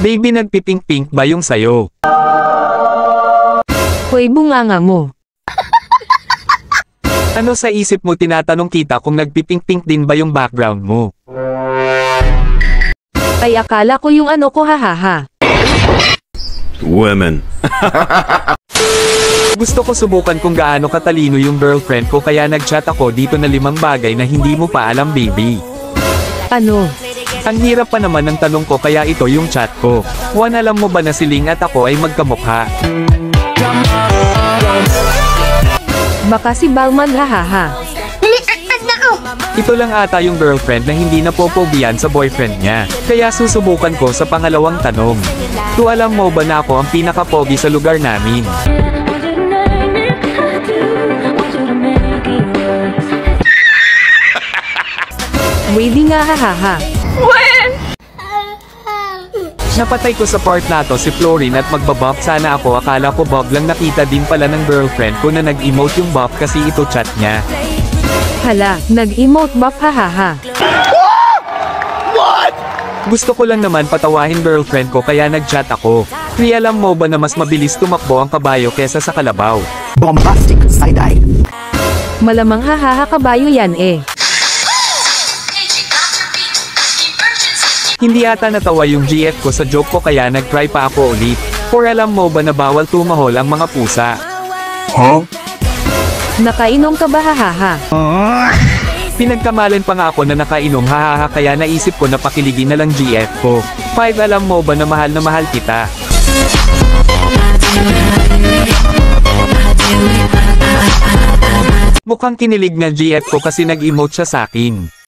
Baby, nagpipink-pink ba yung sayo? Hoy, bunganga mo. Ano sa isip mo, tinatanong kita kung nagpipink-pink din ba yung background mo? Ay, akala ko yung ano ko, hahaha. Women. Gusto ko subukan kung gaano katalino yung girlfriend ko, kaya nag-chat ako dito na 5 bagay na hindi mo pa alam, baby. Ano? Ang hirap pa naman ng tanong ko, kaya ito yung chat ko. Juan, alam mo ba na si Ling at ako ay magkamukha? Baka si Balman, hahaha. Ito lang ata yung girlfriend na hindi napopobiyan sa boyfriend niya. Kaya susubukan ko sa pangalawang tanong. Tu, alam mo ba na ako ang pinaka-pogi sa lugar namin? Wavy nga, hahaha. Napatay ko sa part na to si Florin at magbabop sana ako. Akala ko Bob lang, nakita din pala ng girlfriend ko na nag-emote yung Bob kasi ito chat niya. Hala, nag-emote buff, hahaha. Gusto ko lang naman patawahin girlfriend ko, kaya nag-chat ako. Pri, alam mo ba na mas mabilis tumakbo ang kabayo kesa sa kalabaw? Bombastic side-eye. Malamang hahaha, kabayo yan eh. Hindi ata natawa yung GF ko sa joke ko, kaya nag-try pa ako ulit. For alam mo ba na bawal tumahol ang mga pusa? Huh? Nakainom ka ba, hahaha? Pinagkamalan pa nga ako na nakainom, hahaha, kaya naisip ko na pakiligin na lang GF ko. 5, alam mo ba na mahal kita? Mukhang kinilig na GF ko kasi nag-emote siya sa akin.